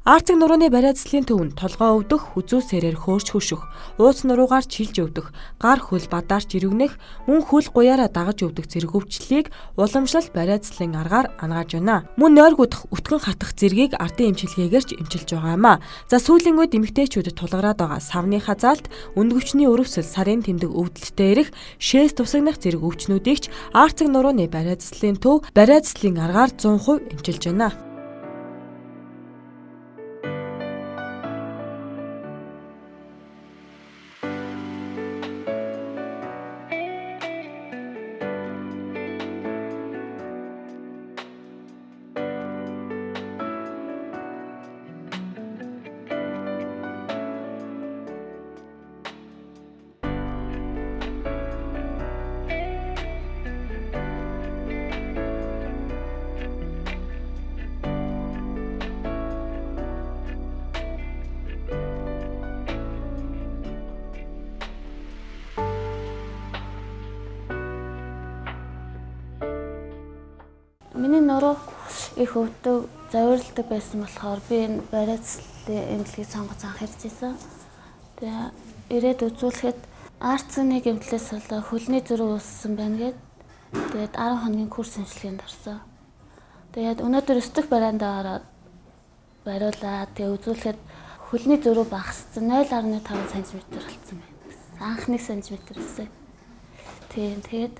Арцаг нурууны бариа цэцлийн төвөнд толгой өвдөх, хүзүү сэрээр хөөрч хөшөх, ууц нуруугаар чилж өвдөх, гар хөл бадаарч ирвэнэх, мөн хөл гуяараа дагаж өвдөх зэрэг өвчлөлийг уламжлалт бариа цэцлийн аргаар ангааж байна. Мөн нойр гудах, өтгөн хатах зэргийг ардын эмчилгээгээр ч эмчилж байгаа юм а. За сүүлийн үед эмэгтэйчүүдэд тулгараад байгаа савны хазаалт, өндгөвчний өрөвсөл, сарын тэмдэг өвдөлтөд ирэх, шээс тусагнах зэрэг өвчнүүдийг ч Арцаг нурууны бариа цэцлийн төв бариа цэцлийн аргаар 100% эмчилж байна. Миний нуруу их өвдөг, завирлдаг байсан болохоор би энэ бариа цэцлийн эмнэлгийг сонгож анх ирж байсан. Тэгээ ирээд үзүүлэхэд Арцагны гэмтлээс болоо хөлний зөрүү үүссэн байна гэд. Тэгээд 10 хоногийн курс эмчилгээнд орсон. Тэгээд өнөөдөр 9 дахь бариандаа ороод бариулаад тэгээ үзүүлэхэд хөлний зөрүү багассан 0.5 см болсон байна. Анх 1 см байсан. Тэгээд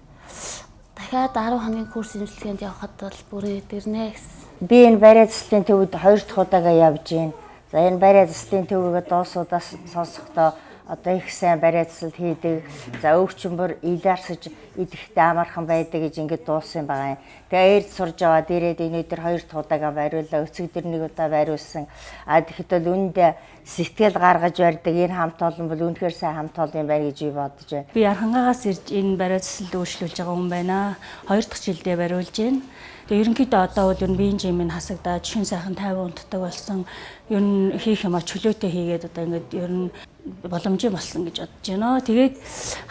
дахиад 10 хоногийн курс эмчилгээнд явхад бол бүрээ дэрнэ гэсэн. Би энэ бариа цэцлийн төвөд 2 дахь удаага явж байна. За энэ бариа цэцлийн төвөөгөө дуусуудаас сонсохдоо одоо их сайн бариа цэцэлд хийдэг. За өвчмөр илаарсаж идэхтэй амархан байдаг гэж ингэж дууссан байгаа юм. Тэгээ эрд сурж аваад ирээд өнөөдөр 2 дахь удаага бариулаа. Өцөгдөр 1 удаа бариулсан. Тэгэхэд бол үүндээ сэтгэл гаргаж барьдаг энэ хамт олон бол үнэхээр сайн хамт олон юм байна гэж би бодож байна. Би Ярхангаагаас ирж энэ бариа цэцэлд өөрчлүүлж байгаа хүн байна. 2 дахь жилдээ бариулж байна. Тэгээ ерөнхийдөө одоо бол ер нь биеийн жимийн хасагдаад шин сайхан 50 унтдаг болсон. Ер нь хийх юмаа чөлөөтэй хийгээд одоо ингээд ер нь боломжтой болсон гэж бодож байна. Тэгээд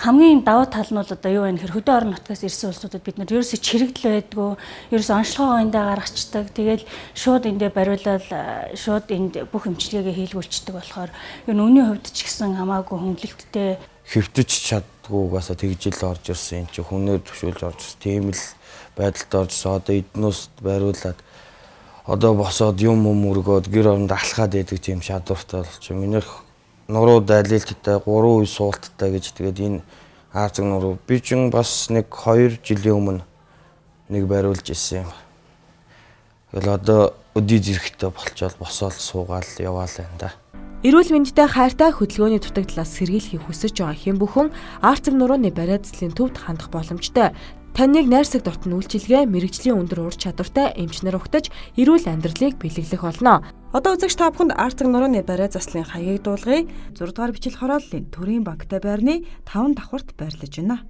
хамгийн давуу тал нь бол одоо юу вэ гэхээр хөдөө орон нутгаас ирсэн улсуудад бид нар ерөөсөө чирэгдэл байдгүй, ерөөсөө онцлогоо эндээ гаргацдаг. Тэгээд шууд эндээ бариулаад шууд энд бүх эмчилгээгээ хийлгүүлцдэг болохоор ер нь үүний хувьд ч гэсэн хамаагүй хөнгөлөлттэй хэвтэж чаддгүйгээс тэгжил орж ирсэн юм чи хүнээр төвшүүлж орж ирсэн. Тийм л байдалд оржсон. Одоо эднөөс бариулаад одоо босоод юм өргөөд гэр оронд алхаад байдаг тийм шалгууртай болчих. Минийх нуруу дайлалттай 3 үе суулттай гэж тэгээд энэ Арцаг нуруу би ч бас нэг 2 жилийн өмнө нэг бариулж ирсэн юм. Тэгэл одоо өдий зэрэгтэй болчоод босоод суугаал яваал энэ да. Эрүүл мэндэд хайртай хөдөлгөөний дутагдлаас сэргийлэхийг хүсэж байгаа хэн бүхэн Арцаг нурууны бариа цэцлийн төвд хандах боломжтой. Таныг найрсаг дорт нь үйлчилгээ, мэрэгжлийн өндөр ур чадвартай эмч нар угтаж эрүүл амьдралыг бэлэглэх болно. Одоо үзэгч та бүхэнд Арцаг нурууны бариа цэцлийн хаягийг дуулгая. 6 дугаар бичил хорооллын төрийн банктай байрны 5 давхарт байрлаж байна.